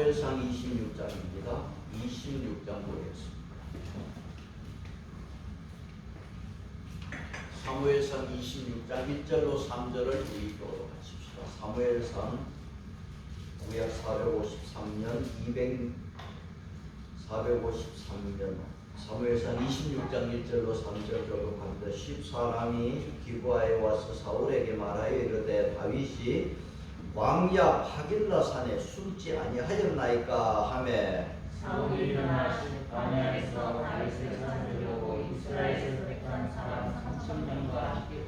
사무엘상 26장입니다. 26장 보겠습니다. 사무엘상 26장 1절로 3절을 읽도록 하십시다. 사무엘상 구약 453년 453년 사무엘상 26장 1절로 3절 교독합니다. 10사람이 기브아에 와서 사울에게 말하여 이르되 다윗이 광야 하길라 산에 숨지 아니하였나이까 하매 사울이 일어나 광야에서 다윗을 찾으려고 이스라엘에서 택한 사람 3,000명과 함께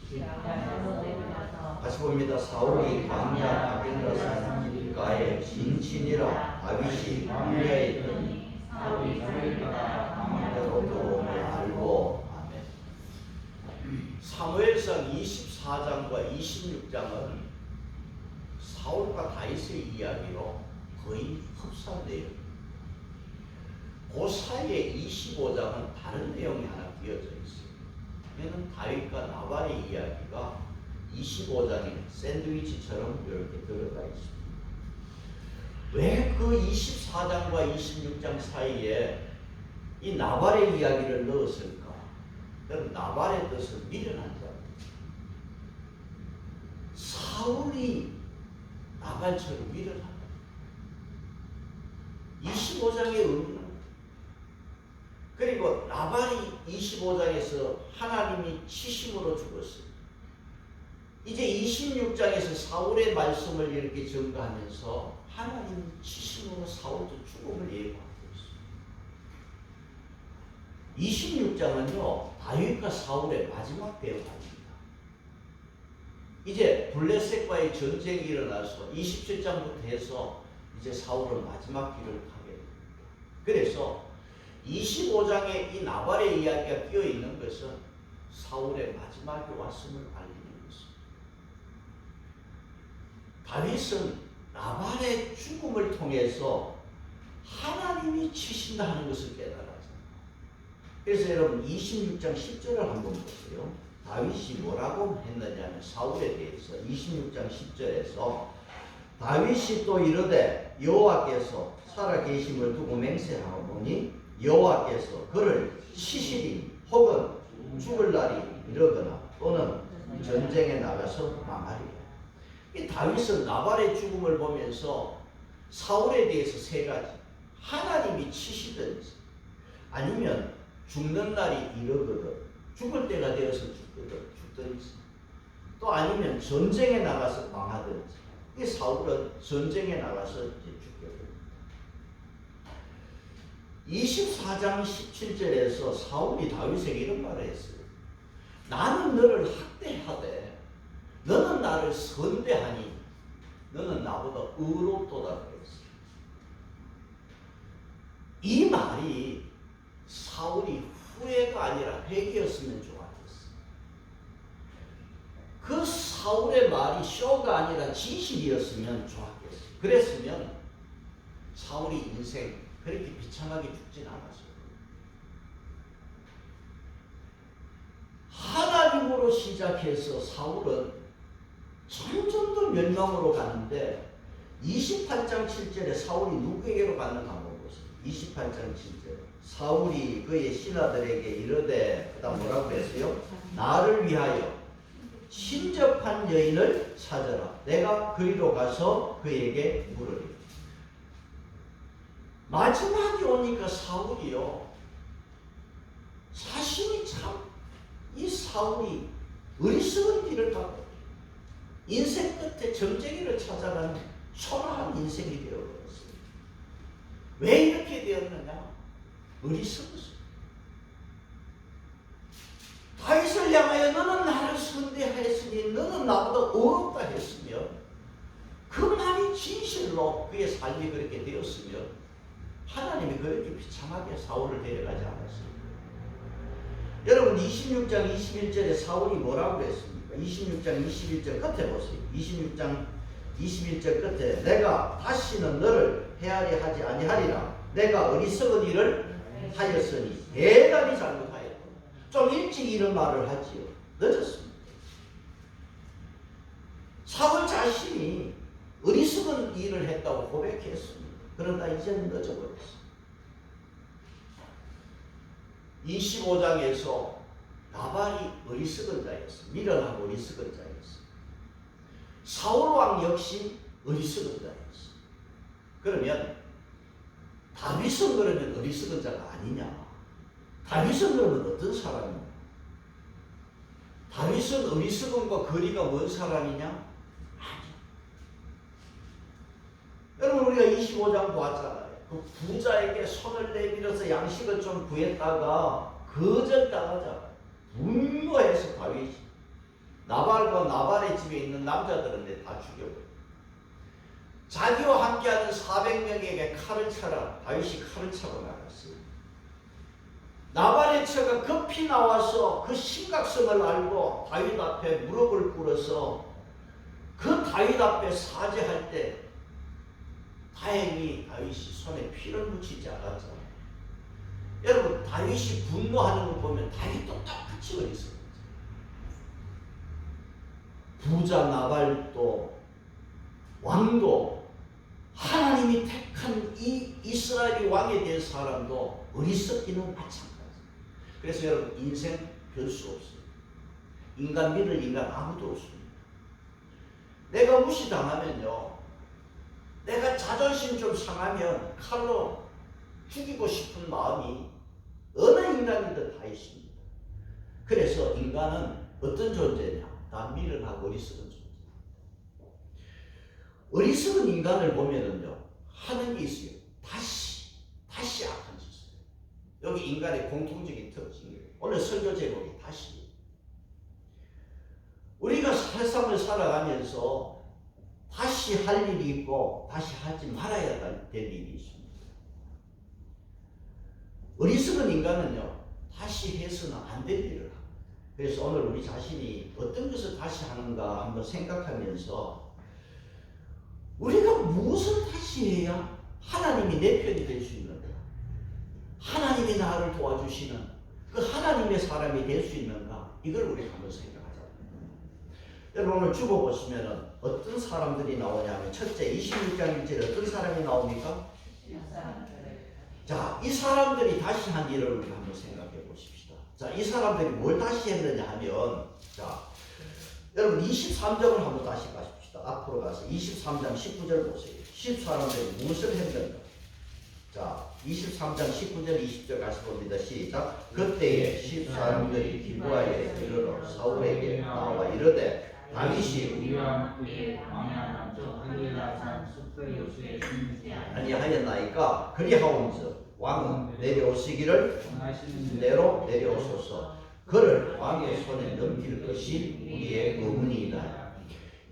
길가에서 내려가서 다시 봅니다. 사울이 광야 하길라 산 길가에 진친이라 다윗이 광야에 있더니 사울이 그를 따라 광야로 들어옴을 알고 아멘. 사무엘상 24장과 26장은 사울과 다윗의 이야기로 거의 흡사한 내용입니다. 그 사이에 25장은 다른 내용이 하나 끼어져 있어요. 얘는 다윗과 나발의 이야기가 25장에 샌드위치처럼 이렇게 들어가 있습니다. 왜 그 24장과 26장 사이에 이 나발의 이야기를 넣었을까? 그럼 나발의 뜻을 미련한 자입니다. 사울이 나발처럼 미련하다. 25장의 의미는 그리고 나발이 25장에서 하나님이 치심으로 죽었어요. 이제 26장에서 사울의 말씀을 이렇게 전가하면서 하나님 치심으로 사울도 죽음을 예고하고 있어요. 26장은요 다윗과 사울의 마지막 대화입니다. 이제 블레셋과의 전쟁이 일어나서 27장부터 해서 이제 사울은 마지막 길을 가게 됩니다. 그래서 25장에 이 나발의 이야기가 끼어 있는 것은 사울의 마지막에 왔음을 알리는 것입니다. 다윗은 나발의 죽음을 통해서 하나님이 치신다 하는 것을 깨달았잖아요. 그래서 여러분 26장 10절을 한번 보세요. 다윗이 뭐라고 했느냐면 사울에 대해서 26장 10절에서 다윗이 또 이르되 여호와께서 살아계심을 두고 맹세하오니 여호와께서 그를 치시리 혹은 죽을 날이 이르거나 또는 전쟁에 나가서 망하리라. 이 다윗은 나발의 죽음을 보면서 사울에 대해서 세 가지, 하나님이 치시든지 아니면 죽는 날이 이르거든 죽을 때가 되어서 죽든지 또 아니면 전쟁에 나가서 망하든지. 이 사울은 전쟁에 나가서 죽게 됩니다. 24장 17절에서 사울이 다윗에게 이런 말을 했어요. 나는 너를 학대하되 너는 나를 선대하니 너는 나보다 의롭도다 그랬어요. 이 말이 사울이 후회가 아니라 회개였으면 좋았겠어요. 그 사울의 말이 쇼가 아니라 진실이었으면 좋았겠어요. 그랬으면 사울이 인생 그렇게 비참하게 죽진 않았어요. 하나님으로 시작해서 사울은 점점 더 멸망으로 가는데 28장 7절에 사울이 누구에게로 갔는가 한번 보세요. 28장 7절 사울이 그의 신하들에게 이르되 그 다음 뭐라고 했어요? 나를 위하여 친접한 여인을 찾아라. 내가 그리로 가서 그에게 물으리. 마지막에 오니까 사울이요 자신이 참 이 사울이 어리석은 길을 가고 인생 끝에 점쟁이를 찾아가는 초라한 인생이 되어버렸어요. 왜 이렇게 되었느냐? 어리석었어요. 다윗을 향하여 너는 나를 선대하였으니 너는 나보다 어렵다 했으며 그 말이 진실로 그의 삶이 그렇게 되었으면 하나님이 그렇게 비참하게 사울을 데려가지 않았습니다. 여러분 26장 21절에 사울이 뭐라고 했습니까? 26장 21절 끝에 보세요. 26장 21절 끝에 내가 다시는 너를 헤아려 하지 아니하리라. 내가 어리석은 일을 하였으니 대단히 잘못하였다. 좀 일찍 이런 말을 하지요. 늦었습니다. 사울 자신이 어리석은 일을 했다고 고백했습니다. 그러나 이제는 늦어버렸어. 25장에서 나발이 어리석은 자였어. 미련하고 어리석은 자였어. 사울왕 역시 어리석은 자였어. 그러면 다윗은 그러면 어리석은 자가 아니냐? 다윗은 그러면 어떤 사람이냐? 다윗은 어리석음과 거리가 먼 사람이냐? 아니야. 여러분 우리가 25장 보았잖아요. 그 부자에게 손을 내밀어서 양식을 좀 구했다가 거절당하자 분노해서 다윗이 나발과 나발의 집에 있는 남자들은 다 죽여버려. 자기와 함께하는 400명에게 칼을 차라. 다윗이 칼을 차고 나갔어요. 나발의 처가 급히 나와서 그 심각성을 알고 다윗 앞에 무릎을 꿇어서 그 다윗 앞에 사죄할 때 다행히 다윗이 손에 피를 묻히지 않았잖아요. 여러분 다윗이 분노하는 걸 보면 다윗도 똑같이 어리석은 거예요. 부자 나발도 왕도 하나님이 택한 이 이스라엘의 왕에 대한 사람도 어리석기는 마찬가지예요. 그래서 여러분 인생 별 수 없어요. 인간 믿을 인간 아무도 없습니다. 내가 무시당하면요, 내가 자존심 좀 상하면 칼로 죽이고 싶은 마음이 어느 인간이든 다 있습니다. 그래서 인간은 어떤 존재냐? 다 미련하고 어리석은 존재. 어리석은 인간을 보면은요, 하는 게 있어요. 다시 악한 짓을 해요. 여기 인간의 공통적인 특징이에요. 오늘 설교 제목이 다시. 우리가 세상을 살아가면서 다시 할 일이 있고 다시 하지 말아야 될 일이 있습니다. 어리석은 인간은요, 다시 해서는 안 될 일을 합니다. 그래서 오늘 우리 자신이 어떤 것을 다시 하는가 한번 생각하면서 우리가 무엇을 다시 해야 하나님이 내 편이 될 수 있는가? 하나님이 나를 도와주시는 그 하나님의 사람이 될 수 있는가? 이걸 우리 한번 생각하자. 여러분 오늘 주보 보시면은 어떤 사람들이 나오냐면 첫째 26장 1절에 어떤 사람이 나옵니까? 자, 이 사람들이 다시 한 일을 우리 한번 생각해 보십시다. 자, 이 사람들이 뭘 다시 했느냐 하면, 자, 여러분 23장을 한번 다시 가십시다. 앞으로 가서 23장 19절 보세요. 10사람들이 무엇을 했는가? 자, 23장 19절 20절 같이 봅니다. 시작. 그때에 10사람들이 기브아에 이르러 사울에게 나와 이르되 다윗이 우리와 함께 광야 남쪽 할릴라산 숲을 요새에 숨지 아니하였나이까 그리하온즉 왕은 내려오시기를 대로 내려오소서. 그를 왕의 손에 넘길 것이 우리의 의문이다.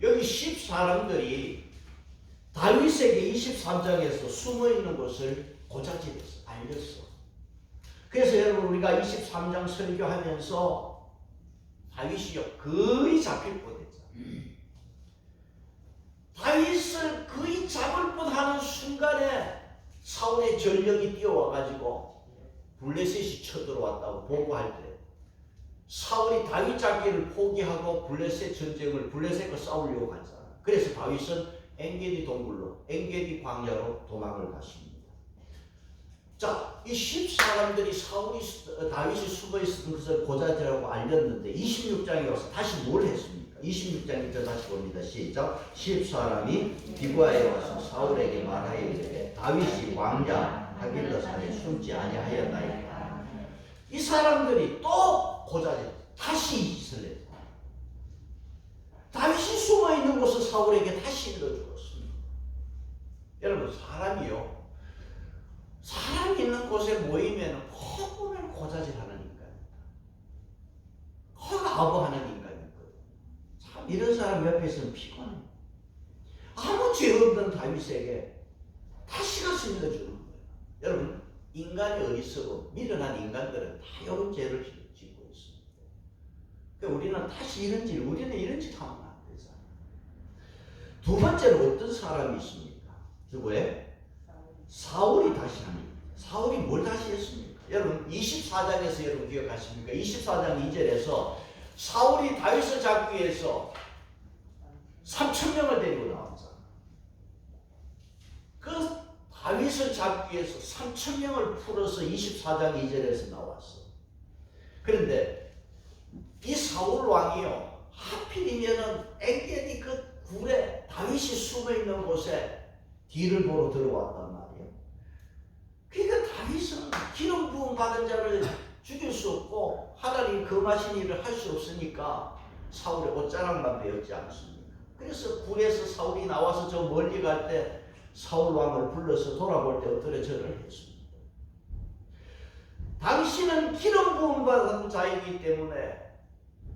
여기 10사람들이 다윗에게 23장에서 숨어있는 것을 고자질했어. 알렸어. 그래서 여러분 우리가 23장 설교하면서 다윗이요 거의 잡힐 뻔했잖아요. 다윗을 거의 잡을 뻔하는 순간에 사울의 전력이 뛰어와가지고 블레셋이 쳐들어왔다고 보고할 때 사울이 다윗 잡기를 포기하고 블레셋 전쟁을 블레셋과 싸우려고 하잖아. 그래서 다윗은 엔게디 동굴로 엔게디 광야로 도망을 갔습니다. 자, 이 10사람들이 다윗이 숨어있었던 것을 고자질하고 알렸는데 26장에 와서 다시 뭘 했습니까? 26장 1절 다시 봅니다. 시작. 10사람이 기브아에 와서 사울에게 말하이르되 다윗이 왕자 하길라산에 숨지 아니하였나이까. 이 사람들이 또 고자질 다시 이 짓을 했다. 다윗이 숨어있는 곳을 사울에게 다시 일러주었습니다. 여러분 사람이요, 사람 있는 곳에 모이면 코 보면 고자질하는 인간입니다. 코가 아부하는 인간이거든요. 참 이런 사람 옆에 있으면 피곤해. 아무 죄 없는 다윗에게 다시 가서 일러주는 거예요. 여러분 인간이 어리석고 미련한 인간들은 다 이런 죄를 짓고 있습니다. 그러니까 우리는 다시 우리는 이런 짓 하면 안 되잖아요. 두 번째로 어떤 사람이 있습니까? 누구예요? 사울이 다시 합니다. 사울이 뭘 다시 했습니까? 여러분 24장에서 여러분 기억하십니까? 24장 2절에서 사울이 다윗을 잡기 위해서 3,000명을 데리고 나왔잖아요. 그 다윗 잡기 위해서 3,000명을 풀어서 24장 2절에서 나왔어. 그런데 이 사울 왕이요, 하필이면은 엔게디 그 굴에 다윗이 숨어 있는 곳에 뒤를 보러 들어왔단 말이에요. 그러니까 다윗은 기름 부음 받은 자를 죽일 수 없고 하나님 금하신 일을 할 수 없으니까 사울의 옷자락만 베었지 않습니까? 그래서 굴에서 사울이 나와서 저 멀리 갈 때 사울 왕을 불러서 돌아볼 때 엎드려 절을 했습니다. 당신은 기름 부음 받은 자이기 때문에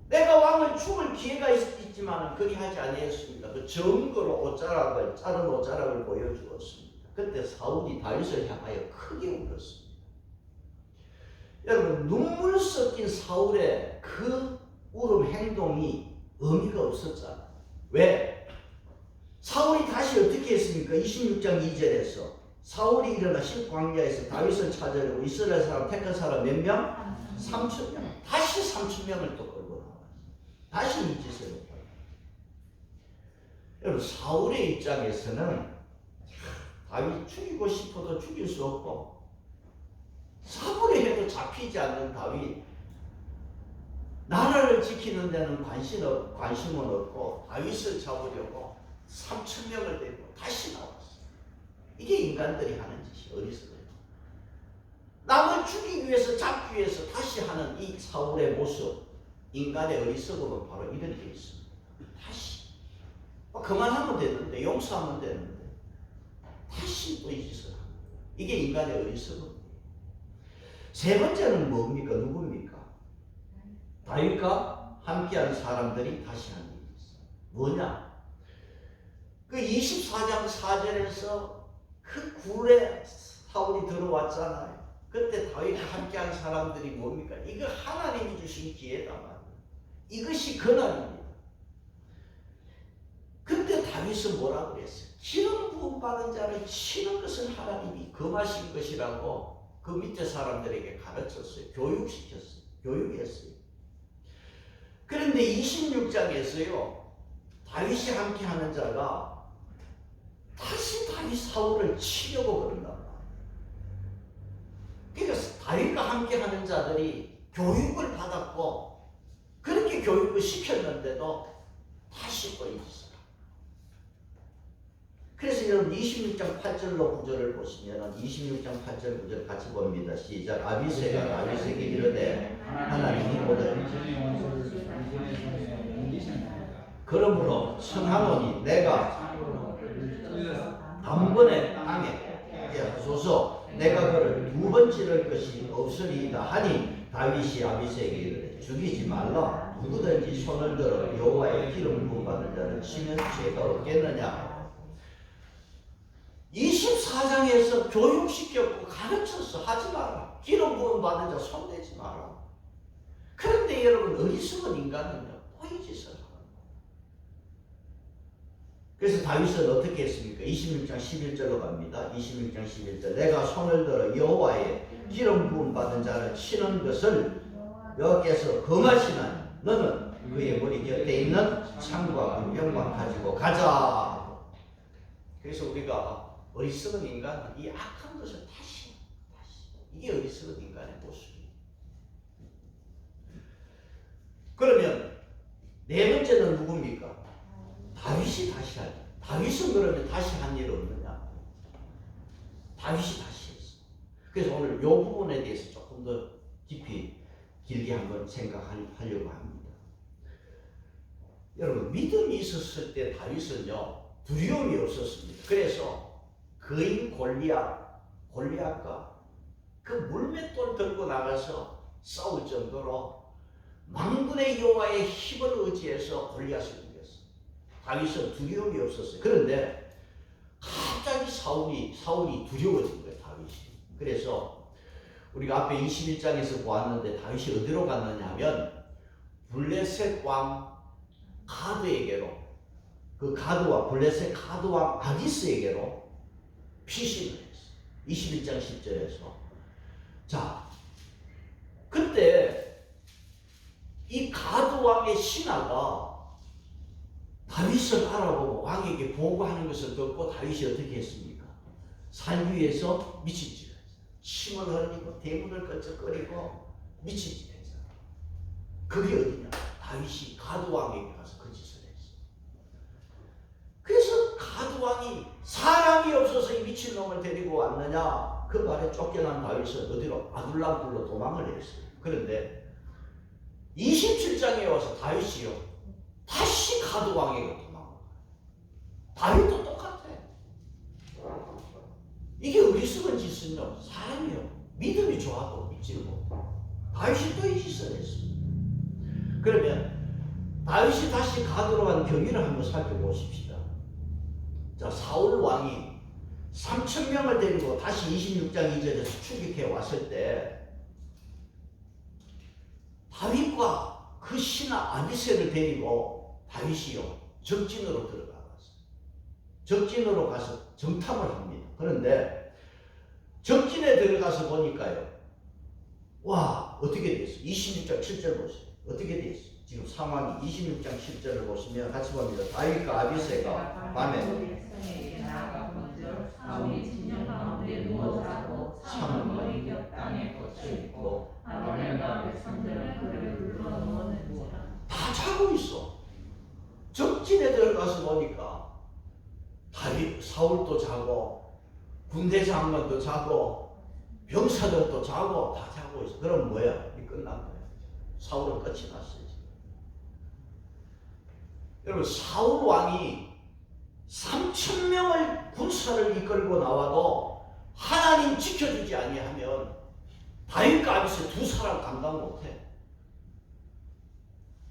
내가 왕을 죽을 기회가 있지만 그리하지 아니했습니다. 그 증거로 옷자락을, 자른 옷자락을 보여주었습니다. 그때 사울이 다윗을 향하여 크게 울었습니다. 여러분, 눈물 섞인 사울의 그 울음 행동이 의미가 없었잖아요. 왜? 사울이 다시 어떻게 했습니까? 26장 2절에서 사울이 일어나 신광야에서 다윗을 찾으려고 이스라엘 사람 택한 사람 몇 명? 3,000명. 다시 3,000명을 또 끌고 나왔어요. 다시 이 짓을 했어요. 여러분, 사울의 입장에서는 다윗 죽이고 싶어도 죽일 수 없고 사울이 해도 잡히지 않는 다윗, 나라를 지키는 데는 관심은 없고 다윗을 잡으려고 3,000명을 데리고 다시 나왔어요. 이게 인간들이 하는 짓이 어리석어요. 남을 죽이기 위해서, 잡기 위해서 다시 하는 이 사울의 모습, 인간의 어리석음은 바로 이런 게 있습니다. 다시 그만하면 되는데, 용서하면 되는데 다시 또 이 짓을 합니다. 이게 인간의 어리석음이에요. 세 번째는 뭡니까? 누굽니까? 다윗과 함께한 사람들이 다시 한 일이 있어요. 뭐냐? 그 24장 4절에서 그 굴에 사울이 들어왔잖아요. 그때 다윗과 함께한 사람들이 뭡니까? 이거 하나님이 주신 기회다 말이에요. 이것이 근원입니다. 그때 다윗은 뭐라고 그랬어요? 기름 부음 받은 자를 치는 것은 하나님이 금하신 것이라고 그 밑에 사람들에게 가르쳤어요. 교육시켰어요. 교육했어요. 그런데 26장에서요, 다윗이 함께하는 자가 다시 다윗 사울을 치려고 그런단 말이에요. 그러니까 다윗과 함께하는 자들이 교육을 받았고 그렇게 교육을 시켰는데도 다시 또 있어요. 그래서 여러분 26장 8절로 구절을 보시면 26장 8절 구절 같이 봅니다. 시작. 아비새가 다윗에게 이르되 하나님이 오늘 그러므로 청하노니 내가 단번에 땅에 하소서. 내가 그를 두 번 찌를 것이 없으리이다 하니 다윗이 아비새에게 이르되 죽이지 말라. 누구든지 손을 들어 여호와의 기름 부음 받은 자를 치면 죄가 없겠느냐. 24장에서 교육시켰고 가르쳤어. 하지 마라. 기름 부음 받은 자 손대지 마라. 그런데 여러분, 어리석은 인간은요, 또 이 짓을 하는 거예요. 그래서 다윗은 어떻게 했습니까? 26장 11절로 갑니다. 26장 11절. 내가 손을 들어 여호와의 기름 부음 받은 자를 치는 것을 여호와께서 금하시나니 너는 그의 머리 곁에 있는 창과 물병만 가지고 가자. 그래서 우리가 어리석은 인간은 이 악한 것을 다시 이게 어리석은 인간의 모습이에요. 그러면 네 번째는 누굽니까? 다윗이 다시 하죠. 다윗은 그러면 다시 한 일 없느냐? 다윗이 다시 했어. 그래서 오늘 이 부분에 대해서 조금 더 깊이 길게 한번 생각하려고 합니다. 여러분, 믿음이 있었을 때 다윗은요, 두려움이 없었습니다. 그래서 거인 골리앗과 그 물맷돌 들고 나가서 싸울 정도로 만군의 여호와의 힘을 의지해서 골리앗을 이겼어요. 다윗은 두려움이 없었어요. 그런데 갑자기 사울이 두려워진 거예요. 다윗이. 그래서 우리가 앞에 21장에서 보았는데 다윗이 어디로 갔느냐 하면 블레셋 왕 가드에게로, 그 가드와 블레셋 가드 왕 아기스에게로 피신을 했어요. 21장 10절에서. 자, 그때 이 가드 왕의 신하가 다윗을 알아보고 왕에게 보고하는 것을 듣고 다윗이 어떻게 했습니까? 살기 위해서 미친 짓을 했어요. 침을 흘리고 대문을 껄쩍거리고 미친 짓을 했어요. 그게 어디냐? 다윗이 가드왕에게 가서 그 짓을 했어요. 그래서 가드왕이 사람이 없어서 이 미친놈을 데리고 왔느냐? 그 말에 쫓겨난 다윗은 어디로? 아둘람굴로 도망을 했어요. 그런데 27장에 와서 다윗이요 다시 가드왕에게 도망을 가요. 다윗도 똑같아. 이게 어리석은 짓은요 사람이요 믿음이 좋아도 믿지 못해. 다윗이 또 이 짓을 했어요. 그러면 다윗이 다시 가드로 간 경위를 한번 살펴보십시다. 자, 사울 왕이 3,000명을 데리고 다시 26장 2절에서 추격해 왔을 때 다윗과 그 신하 아비새를 데리고 다윗이요 적진으로 들어갔어요. 적진으로 가서 정탐을 합니다. 그런데 적진에 들어가서 보니까요, 와 어떻게 됐어? 26장 7절 보세요. 어떻게 됐어? 지금 상황이 26장 10절을 보시면 같이 봅니다. 다윗과 아비새가 밤에 사울이 진영 가운데 누워 자고 창은 머리 곁 땅에 꽂혀 있고 아벨과 백성들은 그를 불러 넣었는지라. 다 자고 있어. 적진에 들어가서 보니까 다윗, 사울도 자고 군대 장관도 자고 병사들도 자고 다 자고 있어. 그럼 뭐야? 이 끝난 거야. 사울은 끝이 났어요. 여러분 사울 왕이 3,000명을 군사를 이끌고 나와도 하나님 지켜주지 아니하면 다윗과 아비새 두 사람 감당 못해.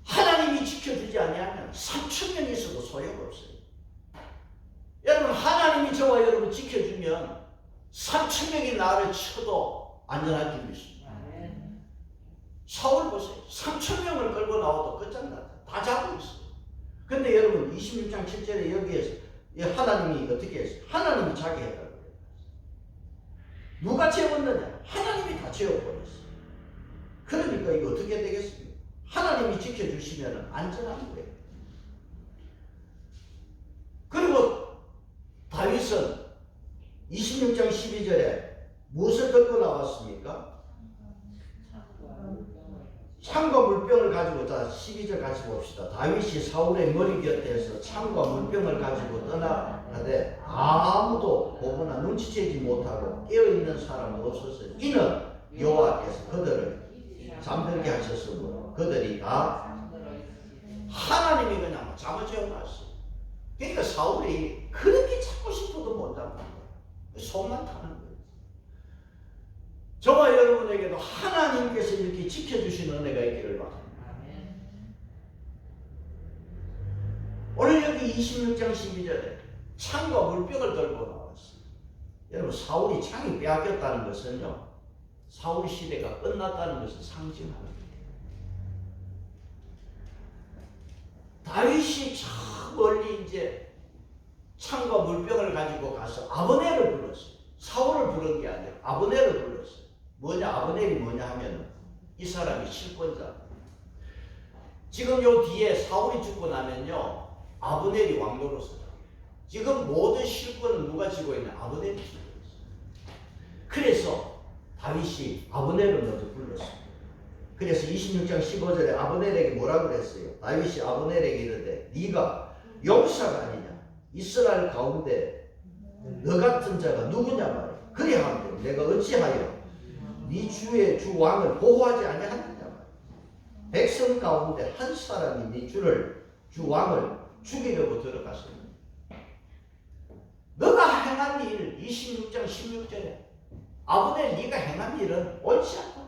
하나님이 지켜주지 아니하면 3,000명이 있어도 소용없어요. 여러분 하나님이 저와 여러분 지켜주면 3,000명이 나를 쳐도 안전할 줄 믿습니다. 사울 보세요. 3,000명을 끌고 나와도 끝장났다. 다 잡고 있어요. 근데 여러분 26장 7절에 여기에서 하나님이 어떻게 했어요? 하나님이 자기 했다고 그래요. 누가 채웠느냐? 하나님이 다 채워버렸어요. 그러니까 이거 어떻게 되겠습니까? 하나님이 지켜주시면 안전한 거예요. 그리고 다윗은 26장 12절에 무엇을 들고 나왔습니까? 창과 물병을 가지고, 자 12절 같이 봅시다. 다윗이 사울의 머리 곁에서 창과 물병을 가지고 떠나가되 아무도 보거나 눈치채지 못하고 깨어있는 사람은 없었어요. 이는 여호와께서 그들을 잠들게 하셨으므로 그들이 다 하나님이 그냥 잠을 재워놨어요. 그러니까 사울이 그렇게 찾고 싶어도 못 잡는 거예요. 속만 타는 거예요. 저와 여러분에게도 하나님께서 이렇게 지켜주시는 은혜가 있기를 바랍니다. 오늘 여기 26장 12절에 창과 물병을 들고 나왔어요. 여러분 사울이 창이 빼앗겼다는 것은요 사울 시대가 끝났다는 것을 상징합니다. 다윗이 저 멀리 이제 창과 물병을 가지고 가서 아브넬을 불렀어요. 사울을 부른 게 아니라 아브넬을 불렀어요. 뭐냐? 아브넬이 뭐냐 하면 이 사람이 실권자. 지금 요 뒤에 사울이 죽고 나면요 아브넬이 왕노릇을. 지금 모든 실권은 누가 쥐고 있냐? 아브넬이 쥐고 있어요. 그래서 다윗이 아브넬을 먼저 불렀습니다. 그래서 26장 15절에 아브넬에게 뭐라고 그랬어요? 다윗이 아브넬에게 이르되 네가 용사가 아니냐? 이스라엘 가운데 너 같은 자가 누구냐 말이야. 그리하면 내가 어찌하여 네 주의 주 왕을 보호하지 아니하느냐 말이야. 백성 가운데 한 사람이 네 주 왕을 죽이려고 들어갔습니다. 너가 행한 일 26장 16절에 아브넬 네가 행한 일은 옳지 않다.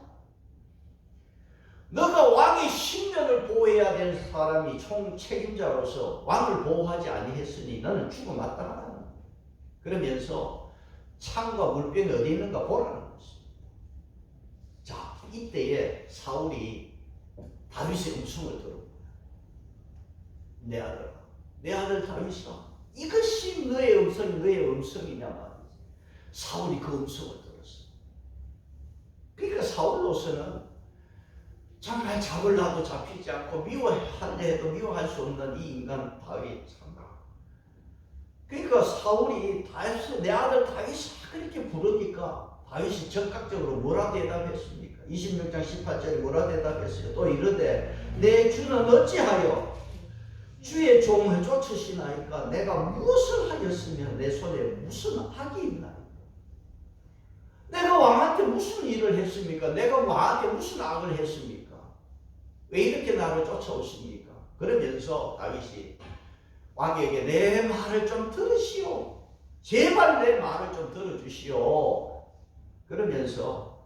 너가 왕의 신변을 보호해야 되는 사람이 총 책임자로서 왕을 보호하지 아니했으니 너는 죽어 마땅하다. 그러면서 창과 물병이 어디 있는가 보라는 것입니다. 자, 이때에 사울이 다윗의 음성을 들었고 내 아들 다윗아 이것이 너의 음성이냐 말이지. 사울이 그 음성을 들었어. 그러니까 사울로서는 정말 잡으려도 잡히지 않고 미워하려 해도 미워할 수 없는 이 인간 다윗 참가. 그러니까 사울이 다윗, 내 아들 다윗이 그렇게 부르니까 다윗이 적극적으로 뭐라 대답했습니까? 26장 18절에 뭐라 대답했어요? 또 이르되 내 주는 어찌하여 주의 종을 쫓으시나이까? 내가 무엇을 하였으며 내 손에 무슨 악이 있나이까? 내가 왕한테 무슨 일을 했습니까? 내가 왕한테 무슨 악을 했습니까? 왜 이렇게 나를 쫓아오십니까? 그러면서 다윗이 왕에게 내 말을 좀 들으시오. 제발 내 말을 좀 들어주시오. 그러면서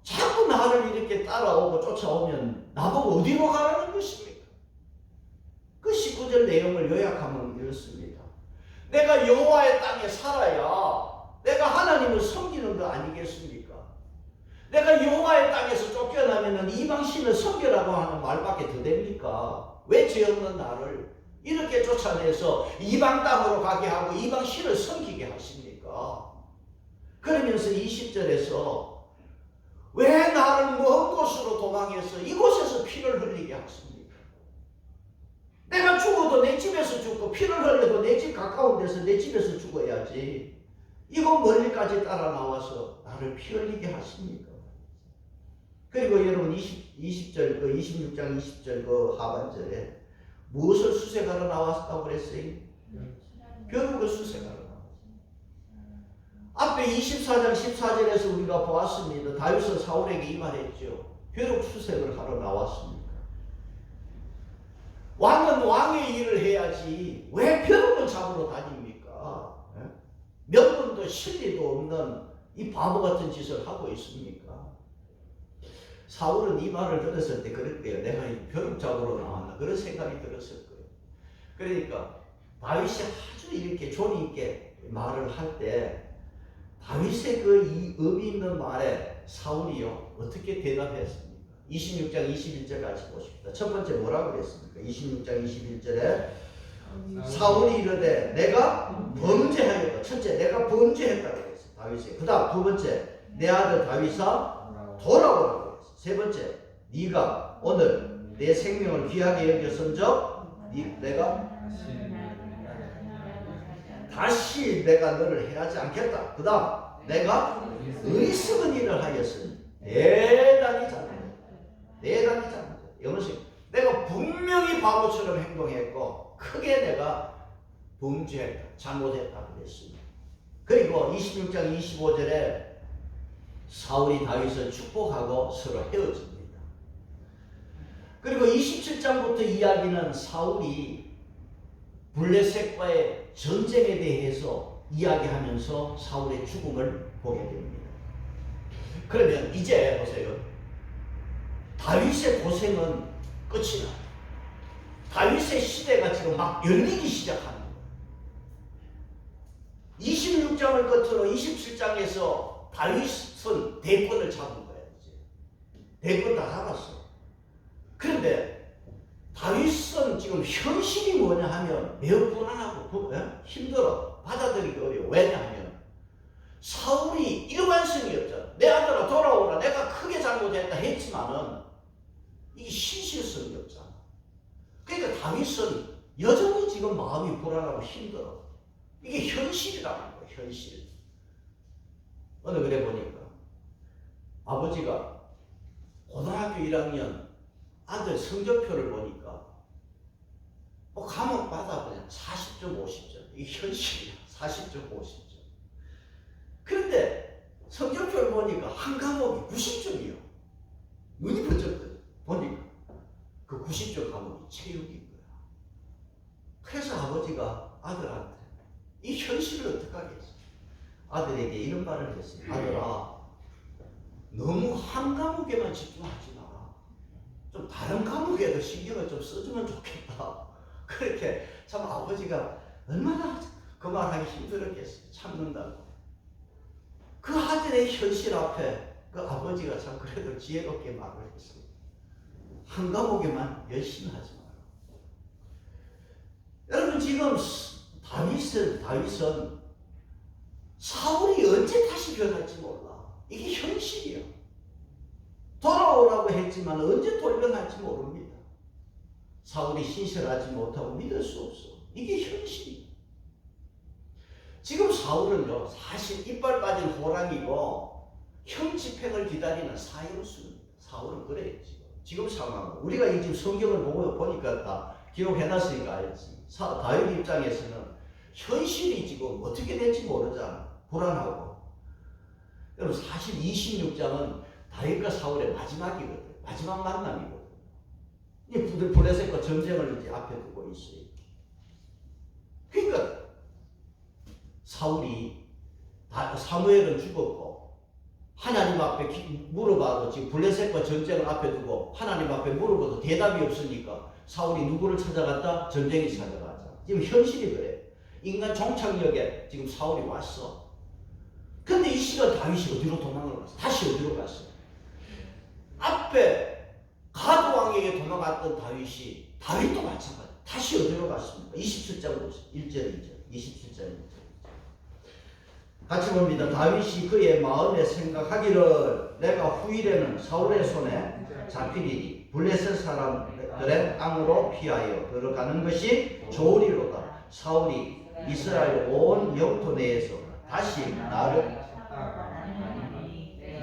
자꾸 나를 이렇게 따라오고 쫓아오면 나보고 어디로 가라는 것입니까? 그 19절 내용을 요약하면 이렇습니다. 내가 여호와의 땅에 살아야 내가 하나님을 섬기는 거 아니겠습니까? 내가 여호와의 땅에서 쫓겨나면 이방신을 섬기라고 하는 말밖에 더 됩니까? 왜 죄 없는 나를 이렇게 쫓아내서 이방 땅으로 가게 하고 이방 신을 섬기게 하십니까? 그러면서 20절에서 왜 나를 먼 곳으로 도망해서 이곳에서 피를 흘리게 하십니까? 내가 죽어도 내 집에서 죽고 피를 흘려도 내 집 가까운 데서 내 집에서 죽어야지. 이거 멀리까지 따라 나와서 나를 피 흘리게 하십니까? 그리고 여러분 20절, 26장 20절 그 하반절에 무엇을 수색하러 나왔다고 그랬어요? 벼룩을 수색하러 나왔어요. 앞에 24장 14절에서 우리가 보았습니다. 다윗은 사울에게 이 말했죠. 벼룩 수색을 하러 나왔습니다. 왕은 왕의 일을 해야지 왜 벼룩을 잡으러 다닙니까? 명분도 실리도 없는 이 바보 같은 짓을 하고 있습니까? 사울은 이 말을 들었을 때 그랬대요. 내가 이 벼룩 잡으러 나왔나 그런 생각이 들었을 거예요. 그러니까 다윗이 아주 이렇게 존이 있게 말을 할 때 다윗의 그 이 의미 있는 말에 사울이요 어떻게 대답했습니까? 26장 21절 같이 보십시다. 첫 번째 뭐라고 그랬습니까? 26장 21절에 사울이 이르되 내가 범죄하였다. 첫째 내가 범죄했다고 그랬어요. 다윗이. 그 다음 두 번째 내 아들 다윗아 돌아오라고 그랬어요. 세 번째 네가 오늘 내 생명을 귀하게 여겼은즉 내가 다시 내가 너를 해하지 않겠다. 그 다음 내가 어리석은 일을 하였으니 대단히 잘못했다. 대단히 잘못했다. 이것이 내가 분명히 바보처럼 행동했고 크게 내가 범죄했다. 잘못했다 그랬습니다. 그리고 26장 25절에 사울이 다윗을 축복하고 서로 헤어집니다. 그리고 27장부터 이야기는 사울이 블레셋과의 전쟁에 대해서 이야기하면서 사울의 죽음을 보게 됩니다. 그러면 이제 보세요. 다윗의 고생은 끝이 나요. 다윗의 시대가 지금 막 열리기 시작하는 거예요. 26장을 끝으로 27장에서 다윗은 대권을 잡은 거예요. 이제. 대권 다 잡았어. 그런데 다윗은 지금 현실이 뭐냐 하면 매우 불안하고 힘들어. 받아들이기 어려워. 왜냐하면 사울이 일관성이 없잖아. 내 아들아 돌아오라. 내가 크게 잘못했다 했지만은 이게 신실성이 없잖아. 그러니까 다윗은 여전히 지금 마음이 불안하고 힘들어. 이게 현실이라는 거야. 현실. 어느 그래 보니까 아버지가 고등학교 1학년 아들 성적표를 보니까 과목 받아 그냥 40점 50점. 이게 현실이야. 40점 50점. 그런데 성적표를 보니까 한 과목이 90점이요. 눈이 번쩍 떠요. 보니까 그 90점 과목이 체육인 거야. 그래서 아버지가 아들한테 이 현실을 어떻게 하겠어? 아들에게 이런 말을 했어요. 아들아, 너무 한 과목에만 집중하지 마라. 좀 다른 과목에도 신경을 좀 써주면 좋겠다. 그렇게 참 아버지가 얼마나 그 말하기 힘들었겠어요. 참는다고. 그 아들의 현실 앞에 그 아버지가 참 그래도 지혜롭게 말을 했어요. 한 과목에만 열심히 하지 마라. 여러분 지금 다윗은 사울이 언제 다시 변할지 몰라. 이게 현실이야. 돌아오라고 했지만 언제 돌변할지 모릅니다. 사울이 신실하지 못하고 믿을 수 없어. 이게 현실이야. 지금 사울은요, 사실 이빨 빠진 호랑이고 형 집행을 기다리는 사형수입니다. 사울은 그래요. 지금 상황은 우리가 이 지금 성경을 보니까 다 기록해놨으니까 알지. 다윗 입장에서는 현실이 지금 어떻게 될지 모르잖아. 불안하고. 여러분 사실 26장은 다윗과 사울의 마지막이거든. 마지막 만남이거든. 이 블레셋과 전쟁을 이제 앞에 두고 있어요. 그러니까 사무엘은 죽었고 하나님 앞에 물어봐도 지금 블레셋과 전쟁을 앞에 두고 하나님 앞에 물어봐도 대답이 없으니까 사울이 누구를 찾아갔다? 전쟁이 찾아가자. 지금 현실이 그래. 인간 종착역에 지금 사울이 왔어. 근데 이 시간 다윗이 어디로 도망을 갔어? 다시 어디로 갔어? 앞에 가드 왕에게 도망갔던 다윗도 마찬가지. 다시 어디로 갔습니까? 27장 보세요. 1절 2절. 27장 1절. 같이 봅니다. 다윗이 그의 마음에 생각하기를 내가 후일에는 사울의 손에 잡히리니 블레셋 사람들의 땅으로 피하여 들어가는 것이 좋으리로다. 사울이 이스라엘 온 영토 내에서 다시 나를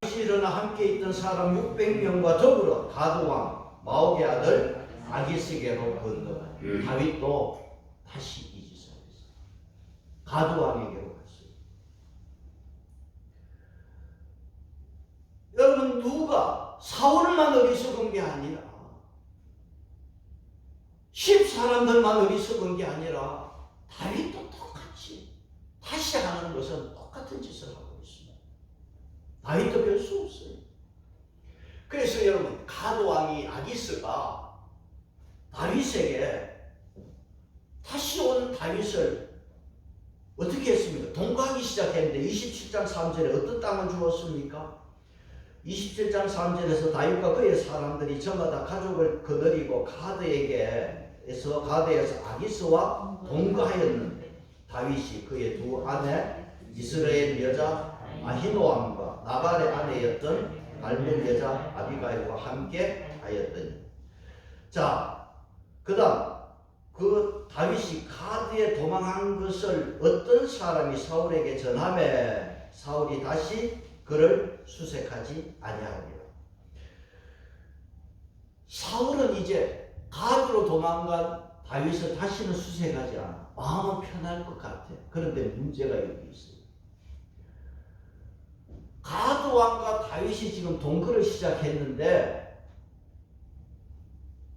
다시 일어나 함께 있던 사람 600명과 더불어 가드왕 마옥의 아들 아기스에게로 건너가. 다윗도 다시 이 짓을 했어요. 가드왕에게로 갔어요. 여러분 누가 사울만 어리석은 게 아니라 10사람들만 어리석은 게 아니라 다윗도 똑같이 다시 하는 것은 똑같은 짓을 하고 있습니다. 다윗도 별 수 없어요. 그래서 여러분 가드왕이 아기스가 다윗에게 다시 온 다윗을 어떻게 했습니까? 동거하기 시작했는데 27장 3절에 어떤 땅을 주었습니까? 27장 3절에서 다윗과 그의 사람들이 저마다 가족을 거느리고 가드에서 아기스와 동거하였는데 다윗이 그의 두 아내 이스라엘 여자 아히노암과 나발의 아내였던 갈멜 여자 아비가일과 함께 하였더니. 자, 그 다음 그 다윗이 가드에 도망한 것을 어떤 사람이 사울에게 전하매 사울이 다시 그를 수색하지 아니하니라. 사울은 이제 가드로 도망간 다윗을 다시는 수색하지 않아. 마음은 편할 것 같아. 그런데 문제가 여기 있어요. 가드 왕과 다윗이 지금 동거를 시작했는데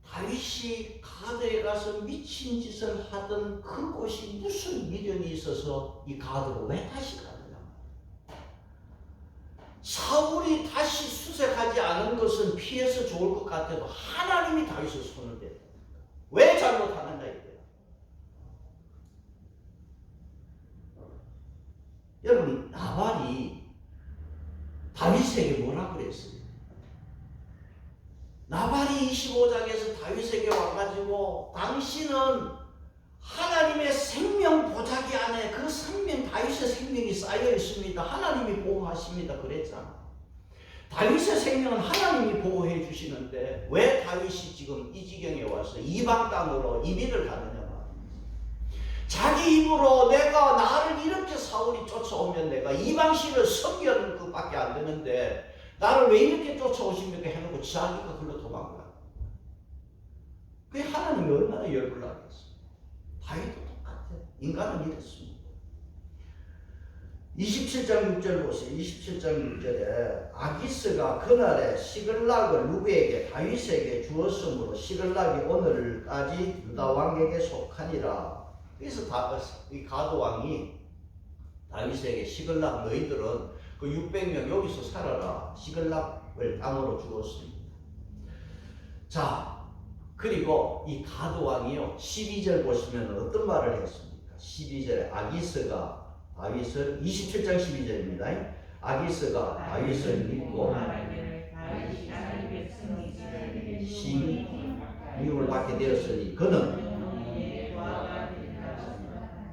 다윗이 가드에 가서 미친 짓을 하던 그곳이 무슨 미련이 있어서 이 가드로 왜 다시 가느냐. 사울이 다시 수색하지 않은 것은 피해서 좋을 것 같아도 하나님이 다윗을 손을 댔다. 왜 잘못하는가 이거예요. 여러분 나발이 다윗에게 뭐라 그랬어요? 나발이 25장에서 다윗에게 와가지고 당신은 하나님의 생명 보자기 안에 그 생명, 다윗의 생명이 쌓여 있습니다. 하나님이 보호하십니다. 그랬잖아. 다윗의 생명은 하나님이 보호해 주시는데 왜 다윗이 지금 이 지경에 와서 이방 땅으로 이민을 가느냐 말이야. 자기 입으로 내가 나를 이렇게 사울이 쫓아오면 내가 이방신을 섬기는 것밖에 안 되는데 나를 왜 이렇게 쫓아오십니까 해놓고 자기가 글로 도망가. 그게 하나님이 얼마나 열불 나겠어. 다윗도 똑같아. 인간은 이랬습니다. 27장 6절 보세요. 27장 6절에 아기스가 그날에 시글락을 누구에게 다윗에게 주었으므로 시글락이 오늘까지 유다 왕에게 속하니라. 그래서 이 가드 왕이 다윗에게 시글락 너희들은 그 600명 여기서 살아라. 시글락을 땅으로 주었습니다. 자, 그리고 이 가드 왕이요 12절 보시면 어떤 말을 했습니까? 12절에 아기스가 다윗을 27장 12절입니다. 아기스가 다윗을 믿고 미움을 받게 되었으니 그는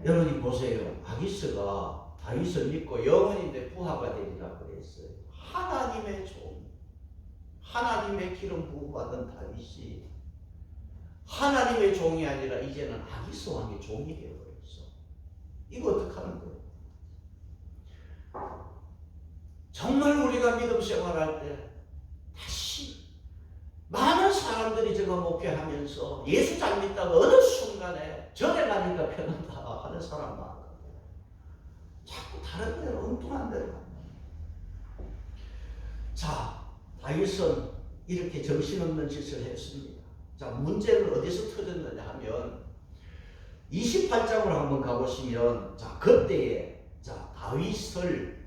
여러분이 보세요. 아기스가 다윗을 믿고 영원히 내 부하가 되리라 그랬어요. 하나님의 종, 하나님의 기름 부어받은 다윗이 하나님의 종이 아니라 이제는 아기스 왕의 종이 되어버렸어. 이거 어떡하는 거예요? 우리가 믿음 생활할 때 다시 많은 사람들이 제가 목회하면서 예수 잘 믿다가 어느 순간에 절에 가니까 편하다 하는 사람 많거든요. 자꾸 다른 데로 엉뚱한 데로 갑니다. 자, 다윗은 이렇게 정신없는 짓을 했습니다. 자, 문제는 어디서 터졌느냐 하면 28장으로 한번 가보시면, 자, 그때에, 자, 다윗이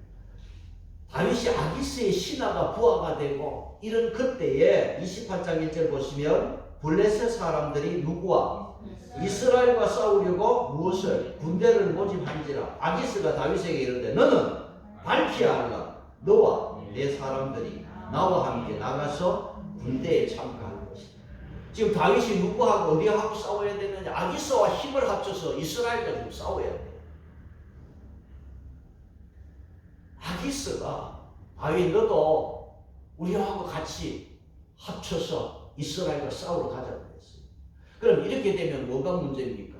아기스의 신하가 부하가 되고, 이런 그때에 28장 1절 보시면, 블레셋 사람들이 누구와? 이스라엘과 싸우려고 무엇을? 군대를 모집한지라. 아기스가 다윗에게 이르되, 너는 밝히야 할라. 너와 내 사람들이 나와 함께 나가서 군대에 참가할 것이다. 지금 다윗이 누구하고 어디하고 싸워야 되느냐? 아기스와 힘을 합쳐서 이스라엘과 지금 싸워야 돼요. 아기스가 다윗 너도 우리하고 같이 합쳐서 이스라엘과 싸우러 가자고 했어요. 그럼 이렇게 되면 뭐가 문제입니까?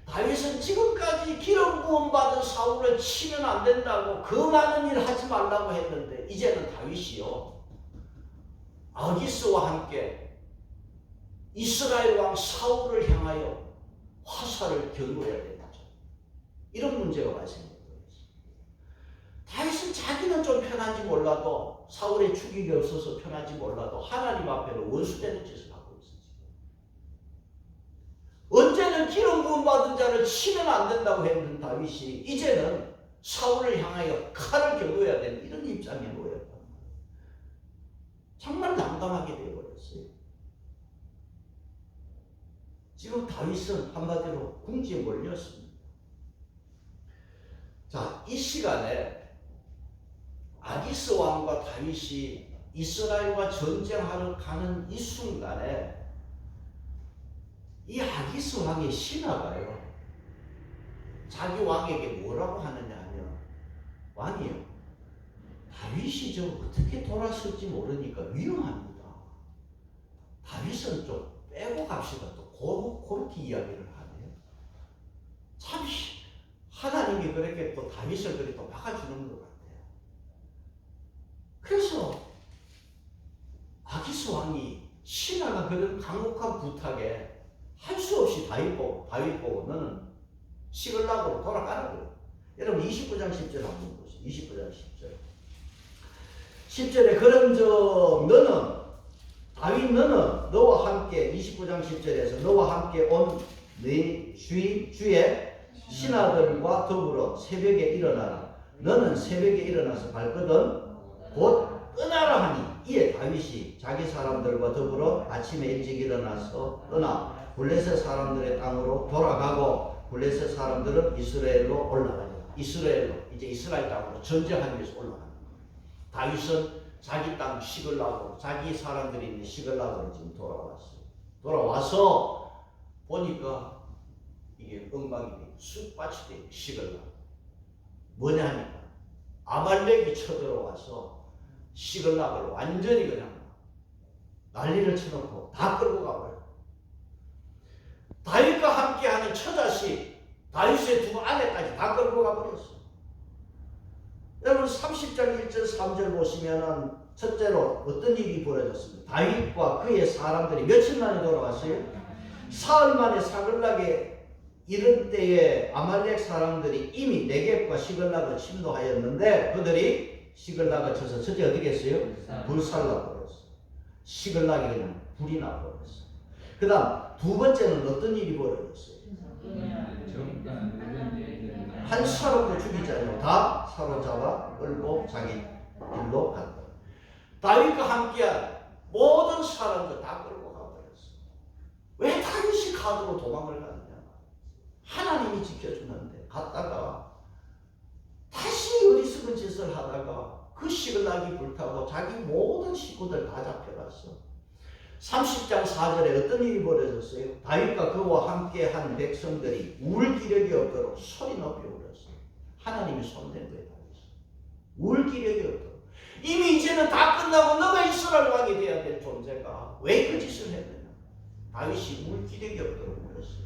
다윗은 지금까지 기름 부음 받은 사울을 치면 안 된다고 그 많은 일 하지 말라고 했는데, 이제는 다윗이요 아기스와 함께 이스라엘 왕 사울을 향하여 화살을 겨누어야 되는 거죠. 이런 문제가 발생된 거예요. 다윗은 자기는 좀 편한지 몰라도, 사울의 축익이 없어서 편한지 몰라도 하나님 앞에는 원수되는 짓을 하고 있어요. 언제는 기름 부음 받은 자를 치면 안 된다고 했는 다윗이 이제는 사울을 향하여 칼을 겨누어야 되는 이런 입장에 놓였다. 정말 난감하게 되어버렸어요. 지금 다윗은 한마디로 궁지에 몰렸습니다. 자, 이 시간에 아기스 왕과 다윗이 이스라엘과 전쟁하러 가는 이 순간에 이 아기스 왕의 신하가요, 자기 왕에게 뭐라고 하느냐 하면, 왕이요, 다윗이 저 어떻게 돌아설지 모르니까 위험합니다. 다윗은 좀 빼고 갑시다. 또 그렇게 이야기를 하네요. 참 하나님이 그렇게 또 다윗을 그렇게 또 막아주는 것 같아요. 그래서 아기스 왕이 신하가 그런 강력한 부탁에 할 수 없이 다윗 보고 너는 시글락으로 돌아가라고요. 여러분 29장 10절 한번 보세요. 29장 10절. 10절에 그런즉 너는 너와 함께, 29장 10절에서 너와 함께 온 네 주의 신하들과 더불어 새벽에 일어나라. 너는 새벽에 일어나서 발거든 곧 떠나라 하니, 이에 다윗이 자기 사람들과 더불어 아침에 일찍 일어나서 떠나 블레셋 사람들의 땅으로 돌아가고, 블레셋 사람들은 이스라엘로 올라가니라. 이스라엘로, 이제 이스라엘 땅으로 전쟁하기 위해서 올라가는 거예요. 다윗은 자기 땅 시글락으로, 자기 사람들이 있는 시글락으로 지금 돌아왔어요. 돌아와서 보니까 이게 엉망이 돼요. 쑥밭이 돼요. 시글락. 뭐냐 하니까 아말렉이 쳐들어와서 시글락을 완전히 그냥 난리를 쳐놓고 다 끌고 가버려요. 다윗과 함께하는 처자식 다윗의 두 아내까지 다 끌고 가버렸어요. 여러분 30장 1절 3절 보시면은 첫째로 어떤 일이 벌어졌습니다. 다윗과 그의 사람들이 며칠 만에 돌아왔어요? 사흘 만에 사글락에 이른 때에 아말렉 사람들이 이미 네겝과 시글락을 침노하였는데, 그들이 시글락을 쳐서 첫째 어떻게 했어요? 불살라 버렸어요. 시글락이 그냥 불이 나 버렸어요. 그 다음 두 번째는 어떤 일이 벌어졌어요? 한 사람도 죽이지 않고 다 사로잡아 끌고 자기 길로 갔다. 다윗과 함께한 모든 사람들 다 끌고 가버렸어요. 왜 다윗이 가드로 도망을 가느냐? 하나님이 지켜주는데 갔다가 다시 어리석은 짓을 하다가 그 시글락이 불타고 자기 모든 식구들 다 잡혀갔어. 30장 4절에 어떤 일이 벌어졌어요? 다윗과 그와 함께한 백성들이 울 기력이 없도록 소리 높이 울었어요. 하나님이 손댄 거예요. 울 기력이 없도록. 이미 이제는 다 끝나고 너가 이스라엘 왕이 돼야 될 존재가 왜 그 짓을 했느냐? 다윗이 울 기력이 없도록 울었어요.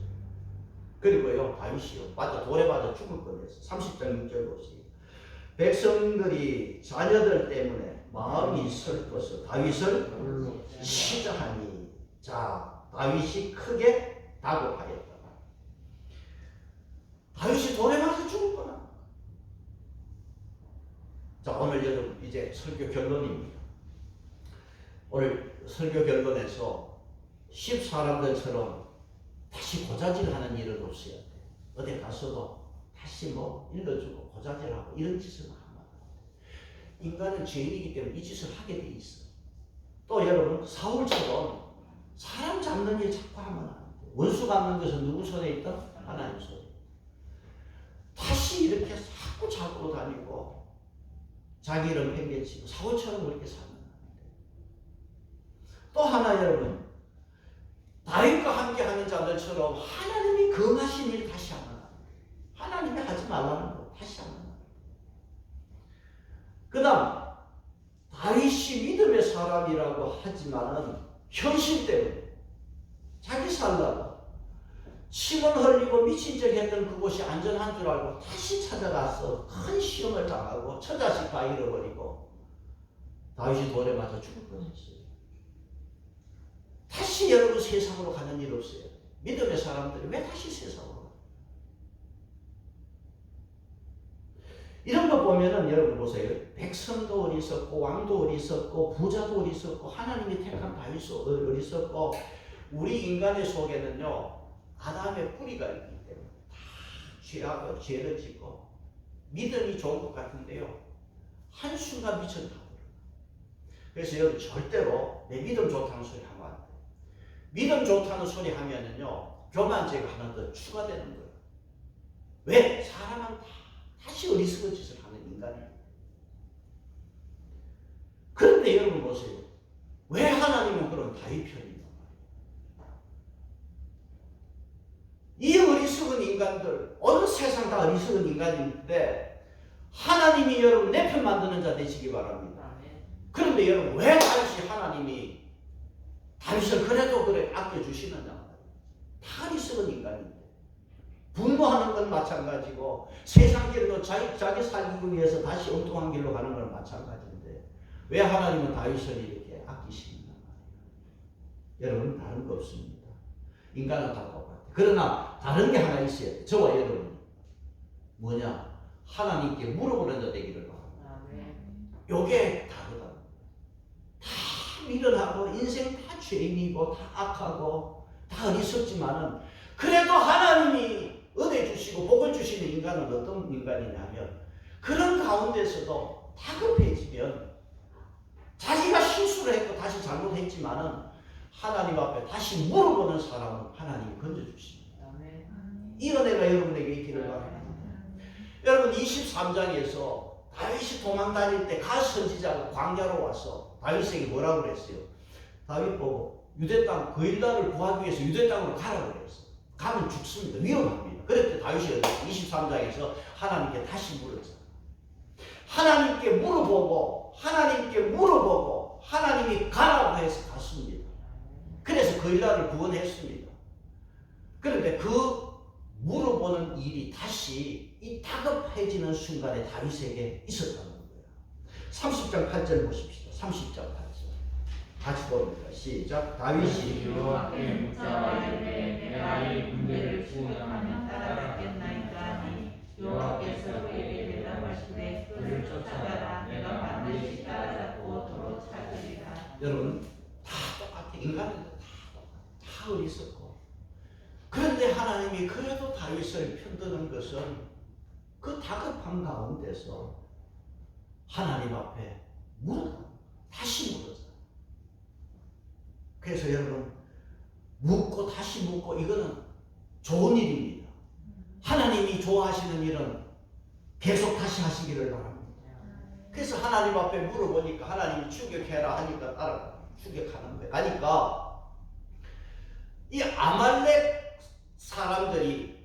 그리고요, 다윗이요, 맞아, 돌에 맞아 죽을 뻔했어요. 30장 6절 보시죠. 백성들이 자녀들 때문에 마음이 슬퍼서 다윗을 시자하니. 자, 다윗이 크게 다급하였다. 다윗이 돌에 맞아 죽었구나. 자, 오늘 여러분 이제 설교 결론입니다. 오늘 설교 결론에서 10사람들처럼 다시 고자질하는 일은 없어야 돼. 어디 가서도 다시 뭐 일러주고 고자질하고 이런 짓을 하면 안 돼. 인간은 죄인이기 때문에 이 짓을 하게 돼 있어. 또 여러분 사울처럼 사람 잡는 일 자꾸 하면 안 돼. 원수 갚는 것은 누구 손에 있다? 하나님 손에. 다시 이렇게 자꾸 잡으러 다니고 자기 이름 팽개치고 사울처럼 그렇게 살면 안 돼. 또 하나 여러분, 다윗과 함께 하는 자들처럼 하나님이 금하신 일 다시 하면 안 돼. 하나님이 하지 말라는 거 다시 하면 안 돼. 그 다음, 다윗이 믿음의 사람이라고 하지만은 현실 때문에 자기 살다가 침을 흘리고 미친 척 했던 그곳이 안전한 줄 알고 다시 찾아가서 큰 시험을 당하고 처자식 다 잃어버리고 다윗이 돌에 맞아 죽을 뻔했어요. 다시 여러분 세상으로 가는 일 없어요. 믿음의 사람들이 왜 다시 세상으로 가요? 이런 거 보면은 여러분 보세요. 백성도 어리석고 왕도 어리석고 부자도 어리석고 하나님이 택한 다윗도 어리석고 우리 인간의 속에는요 아담의 뿌리가 있기 때문에 다 죄하고 죄를 짓고 믿음이 좋은 것 같은데요 한순간 미쳐나버려요. 그래서 여러분 절대로 내 믿음 좋다는 소리 하면 안 돼요. 믿음 좋다는 소리 하면은요 교만죄가 하나 더 추가되는 거예요. 왜? 사람은 다시 어리석은 짓을 하는 인간이에요. 그런데 여러분 보세요. 왜 하나님은 그런 다윗 편이냐? 이 어리석은 인간들, 어느 세상 다 어리석은 인간인데 하나님이 여러분 내 편 만드는 자 되시기 바랍니다. 그런데 여러분 왜 다윗이 하나님이 다윗을 그래도 그래 아껴주시느냐? 다 어리석은 인간인데 분노하는 건 마찬가지고 세상 길로 자기 살기 위해서 다시 엉뚱한 길로 가는 건 마찬가지인데 왜 하나님은 다윗을 이렇게 아끼시느냐 말이에요. 여러분 다른 거 없습니다. 인간은 다 똑같아요. 그러나 다른 게 하나 있어야 돼요. 저와 여러분 뭐냐? 하나님께 물어보는 자 되기를 바랍니다. 요게 다르다. 다 미련하고 인생 다 죄인이고 다 악하고 다 어리석지만은 그래도 하나님이 은혜 주시고 복을 주시는 인간은 어떤 인간이냐면 그런 가운데서도 다급해지면 자기가 실수를 했고 다시 잘못했지만은 하나님 앞에 다시 물어보는 사람은 하나님이 건져주십니다. 이 은혜가 여러분에게 있기를 바랍니다. 여러분 23장에서 다윗이 도망 다닐 때 갓 선지자가 광야로 와서 다윗에게 뭐라고 그랬어요? 다윗 보고 유대 땅 거일나를 구하기 위해서 유대 땅으로 가라고 그랬어요. 가면 죽습니다. 위험합니다. 그랬더니 다윗이 23장에서 하나님께 다시 물었잖아요. 하나님께 물어보고 하나님이 가라고 해서 갔습니다. 그래서 거일나를 구원했습니다. 그런데 그 물어보는 일이 다시 이 다급해지는 순간에 다윗에게 있었다는 거예요. 30장 8절 보십시다. 30장 8절 같이 봅니다. 시작. 다윗이 여호와께 묻자와 이르되 내가 이 군대를 추격하면 따라잡겠나이까 하니 여호와께서 그에게 대답하시되 그를 쫓아가라. 내가 반드시 따라잡고 도로 찾으리라. 여러분 다 똑같아. 인간은 다 어리석고 그런데 하나님이 그래도 다윗을 편드는 것은 그 다급한 가운데서 하나님 앞에 다시 물었어요. 그래서 여러분 묻고 다시 묻고 이거는 좋은 일입니다. 하나님이 좋아하시는 일은 계속 다시 하시기를 바랍니다. 그래서 하나님 앞에 물어보니까 하나님이 추격해라 하니까 따라 추격하는 거예요. 하니까 이 아말렉 사람들이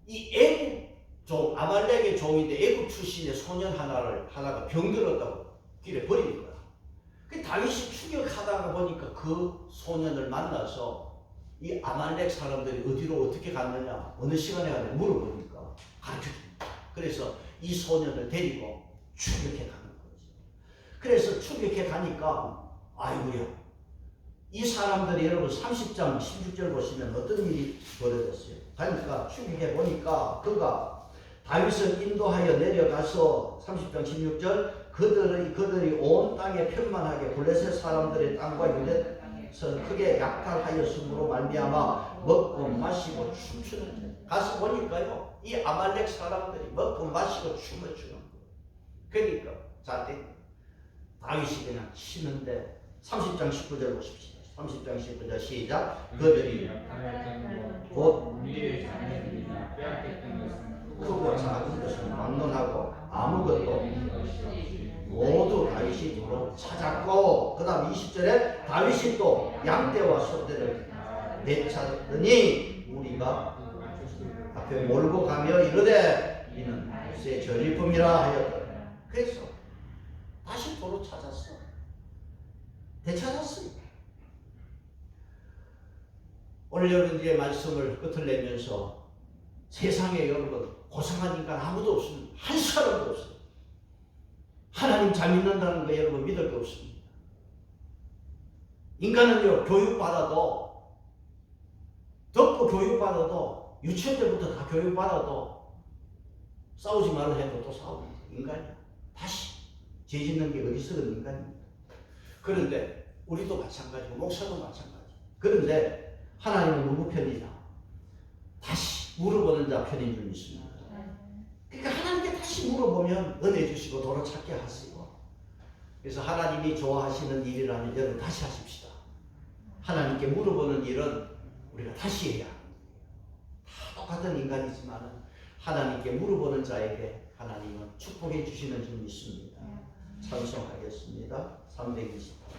이 애국 종, 아말렉의 종인데 애국 출신의 소년 하나가 병들었다고 길에 버린 거야. 그 다윗이 추격하다가 보니까 그 소년을 만나서 이 아말렉 사람들이 어디로 어떻게 갔느냐, 어느 시간에 갔느냐 물어보니까 가르쳐줍니다. 그래서 이 소년을 데리고 추격해 가는 거죠. 그래서 추격해 가니까 아이고야, 이 사람들이 여러분 30장 16절 보시면 어떤 일이 벌어졌어요. 그러니까 추격해 보니까 그가 다윗을 인도하여 내려가서 30장 16절 그들이 온 땅에 편만하게 블레셋 사람들의 땅과 유대선 크게 약탈하였으므로 말미암아 먹고 마시고 춤추는 가서 보니까요, 이 아말렉 사람들이 먹고 마시고 춤을 추는 거예요. 그러니까 자, 다윗이 그냥 치는데 30장 19절 보십시오. 30장 19절 시작. 그들이 곧 우리의 자녀들이나 빼앗겼던 것은 크고 작은 것은 막론하고 아무것도 모두 다윗이 도로 찾았고, 그 다음 20절에 다윗이 또 양떼와 소떼를 내찾더니 우리가 앞에 몰고 가며 이르되 이는 새 전리품이라 하였더라. 그래서 다시 도로 찾았어. 되찾았습니다. 오늘 여러분들의 말씀을 끝을 내면서 세상에 여러분 고상한 인간 아무도 없습니다. 한 사람도 없어요. 하나님 잘 믿는다는 거 여러분 믿을 거 없습니다. 인간은요, 교육받아도, 듣고 교육받아도, 유치원 때부터 다 교육받아도 싸우지 말라 해도 또 싸웁니다. 인간이야. 다시 죄 짓는 게 어디서든 인간입니다. 그런데 우리도 마찬가지고 목사도 마찬가지. 그런데 하나님은 누구 편이냐? 다시 물어보는 자 편인 줄 믿습니다. 그러니까 하나님께 다시 물어보면 은혜 주시고 도로 찾게 하시고, 그래서 하나님이 좋아하시는 일이라면 여러분 다시 하십시다. 하나님께 물어보는 일은 우리가 다시 해야 합니다. 다 똑같은 인간이지만 하나님께 물어보는 자에게 하나님은 축복해 주시는 줄 믿습니다. 찬송하겠습니다. 320번.